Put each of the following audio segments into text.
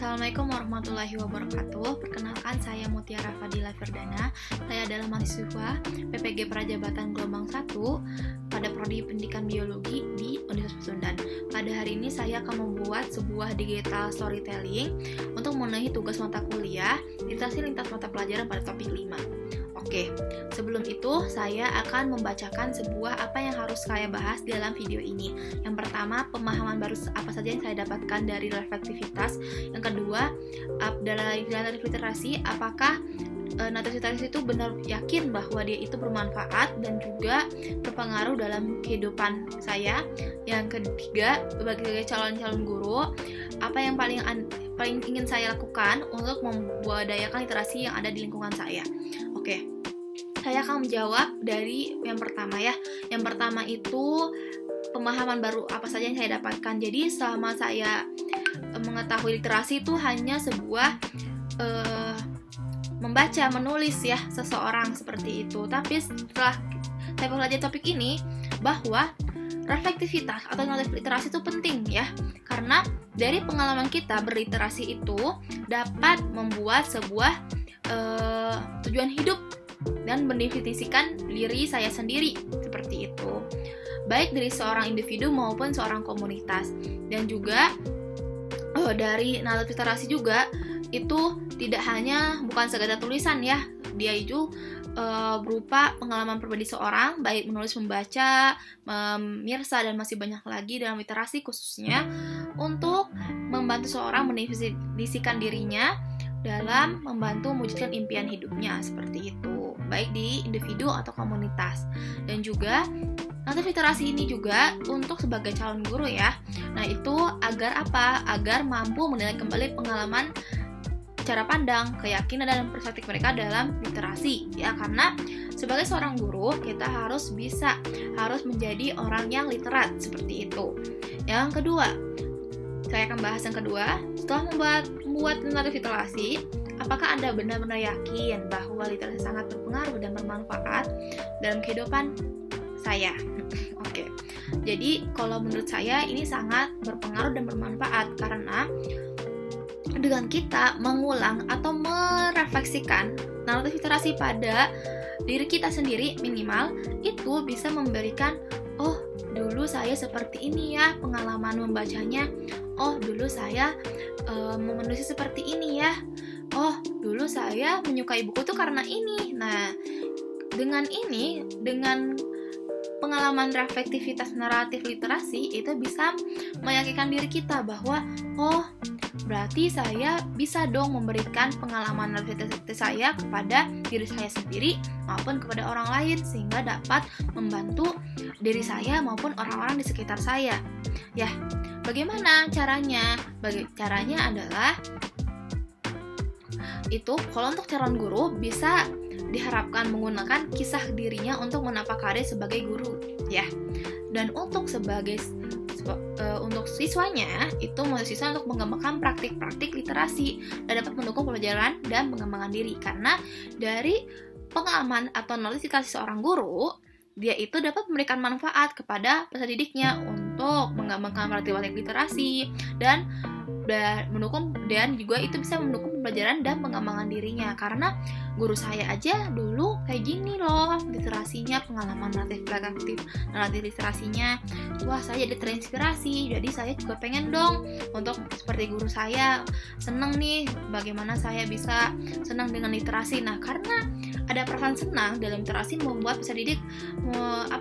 Assalamualaikum warahmatullahi wabarakatuh. Perkenalkan, saya Mutiara Fadila Firdana. Saya adalah mahasiswa PPG Prajabatan Gelombang 1 pada Prodi Pendidikan Biologi di Universitas Pasundan. Pada hari ini saya akan membuat sebuah digital storytelling untuk memenuhi tugas mata kuliah literasi lintas mata pelajaran pada topik 5. Oke, sebelum itu saya akan membacakan sebuah apa yang harus saya bahas di dalam video ini. Yang pertama, pemahaman baru apa saja yang saya dapatkan dari reflektivitas. Yang kedua, dari literasi, apakah literasi itu benar yakin bahwa dia itu bermanfaat dan juga berpengaruh dalam kehidupan saya. Yang ketiga, sebagai calon-calon guru, apa yang paling ingin saya lakukan untuk membudidayakan literasi yang ada di lingkungan saya. Oke, saya akan menjawab dari yang pertama ya. Yang pertama itu pemahaman baru apa saja yang saya dapatkan. Jadi selama saya mengetahui literasi itu hanya sebuah membaca, menulis ya seseorang seperti itu. Tapi setelah saya pelajari topik ini, bahwa reflektivitas atau literasi itu penting ya, karena dari pengalaman kita berliterasi itu dapat membuat sebuah tujuan hidup dan mendefinisikan diri saya sendiri seperti itu, baik dari seorang individu maupun seorang komunitas. Dan juga dari literasi juga itu tidak hanya bukan sekedar tulisan ya, dia itu berupa pengalaman pribadi seorang, baik menulis, membaca, memirsa, dan masih banyak lagi dalam literasi, khususnya untuk membantu seorang mendefinisikan dirinya dalam membantu mewujudkan impian hidupnya seperti itu, baik di individu atau komunitas. Dan juga nanti literasi ini juga untuk sebagai calon guru ya. Nah, itu agar apa? Agar mampu menilai kembali pengalaman, cara pandang, keyakinan, dan perspektif mereka dalam literasi ya. Karena sebagai seorang guru kita harus menjadi orang yang literat seperti itu. Yang kedua, saya akan bahas yang kedua. Setelah membuat literasi, apakah Anda benar-benar yakin bahwa literasi sangat berpengaruh dan bermanfaat dalam kehidupan saya? Oke. Jadi kalau menurut saya ini sangat berpengaruh dan bermanfaat, karena dengan kita mengulang atau merefleksikan narasi literasi pada diri kita sendiri, minimal itu bisa memberikan, oh dulu saya seperti ini ya pengalaman membacanya, oh dulu saya menulis seperti ini ya, oh dulu saya menyukai buku itu karena ini. Nah, dengan pengalaman reflektivitas naratif literasi itu bisa meyakinkan diri kita bahwa oh berarti saya bisa dong memberikan pengalaman reflektivitas saya kepada diri saya sendiri maupun kepada orang lain, sehingga dapat membantu diri saya maupun orang-orang di sekitar saya. Ya, bagaimana caranya? Caranya adalah itu, kalau untuk calon guru bisa diharapkan menggunakan kisah dirinya untuk menapak karir sebagai guru ya. Dan untuk untuk siswanya itu mahasiswa untuk mengembangkan praktik-praktik literasi dan dapat mendukung pelajaran dan pengembangan diri. Karena dari pengalaman atau knowledge seorang guru, dia itu dapat memberikan manfaat kepada peserta didiknya untuk mengembangkan praktik-praktik literasi dan juga itu bisa mendukung pelajaran dan pengembangan dirinya. Karena guru saya aja dulu kayak gini loh literasinya, pengalaman naratif literasinya, wah saya jadi terinspirasi, jadi saya juga pengen dong untuk seperti guru saya, seneng nih bagaimana saya bisa senang dengan literasi. Nah, karena ada perasaan senang dalam literasi membuat peserta didik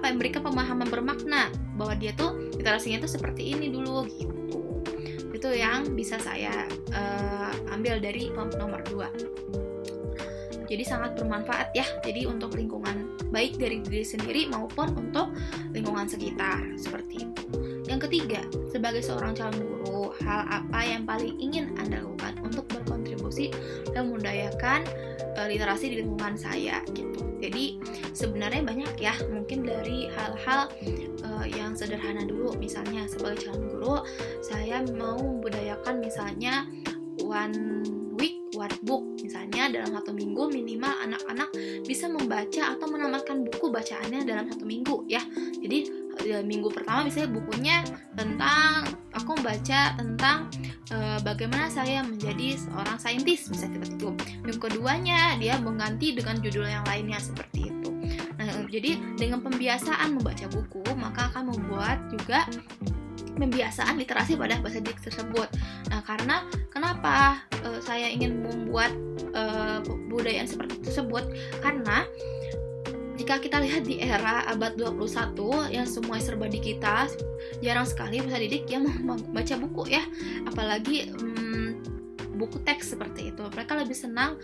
memberikan pemahaman bermakna bahwa dia tuh literasinya tuh seperti ini dulu gitu. Itu yang bisa saya ambil dari nomor 2. Jadi sangat bermanfaat ya. Jadi untuk lingkungan, baik dari diri sendiri maupun untuk lingkungan sekitar seperti itu. Yang ketiga, sebagai seorang calon guru, hal apa yang paling ingin Anda lakukan untuk berkontribusi dan membudidayakan literasi di lingkungan saya gitu. Jadi sebenarnya banyak ya, mungkin dari hal-hal yang sederhana dulu. Misalnya sebagai calon guru, saya mau membudidayakan misalnya one week one book. Misalnya dalam 1 minggu minimal anak-anak bisa membaca atau menamatkan buku bacaannya dalam 1 minggu ya. Jadi minggu pertama misalnya bukunya tentang, aku membaca tentang bagaimana saya menjadi seorang saintis, misalnya seperti itu. Yang keduanya dia mengganti dengan judul yang lainnya seperti itu. Nah, jadi dengan pembiasaan membaca buku, maka akan membuat juga pembiasaan literasi pada bahasa dik tersebut. Nah, karena kenapa saya ingin membuat budaya seperti tersebut? Karena jika kita lihat di era abad 21 yang semua serba digital, jarang sekali peserta didik yang membaca buku ya, apalagi buku teks seperti itu. Mereka lebih senang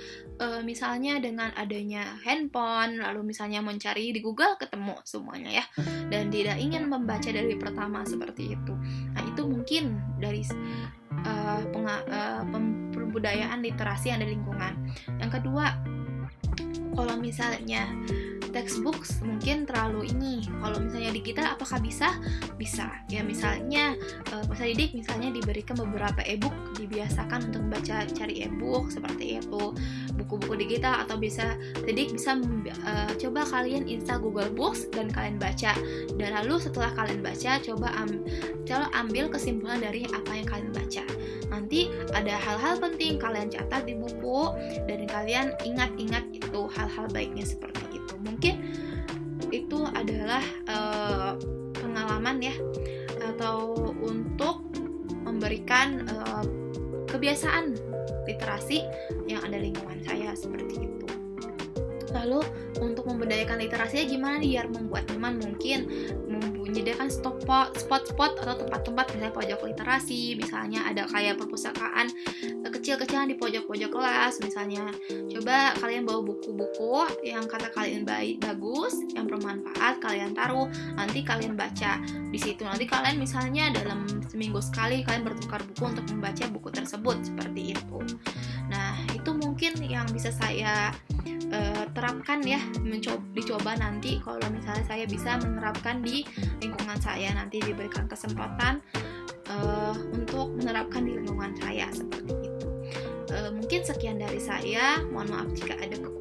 misalnya dengan adanya handphone, lalu misalnya mencari di Google ketemu semuanya ya, dan tidak ingin membaca dari pertama seperti itu. Nah, itu mungkin dari pembudayaan literasi yang ada di lingkungan. Yang kedua, kalau misalnya textbook mungkin terlalu kalau misalnya digital apakah bisa ya, misalnya peserta didik misalnya diberikan beberapa e-book, dibiasakan untuk membaca, cari e-book seperti itu, buku-buku digital, atau bisa didik bisa coba kalian install Google Books dan kalian baca, dan lalu setelah kalian baca coba ambil kesimpulan dari apa yang kalian baca. Nanti ada hal-hal penting kalian catat di buku dan kalian ingat-ingat itu hal-hal baiknya seperti itu. Mungkin itu adalah pengalaman ya, atau untuk memberikan kebiasaan literasi yang ada di lingkungan saya seperti itu. Lalu untuk membudayakan literasinya gimana nih biar membuat nyaman? Mungkin menyediakan spot-spot atau tempat-tempat misalnya pojok literasi, misalnya ada kayak perpustakaan kecil-kecilan di pojok-pojok kelas misalnya. Coba kalian bawa buku-buku yang kata kalian bagus, yang bermanfaat, kalian taruh, nanti kalian baca di situ. Nanti kalian misalnya dalam seminggu sekali kalian bertukar buku untuk membaca buku tersebut seperti itu. Nah, itu mungkin yang bisa saya terapkan ya, dicoba nanti kalau misalnya saya bisa menerapkan di lingkungan saya, nanti diberikan kesempatan untuk menerapkan di lingkungan saya seperti itu. Mungkin sekian dari saya, mohon maaf jika ada kekurangan.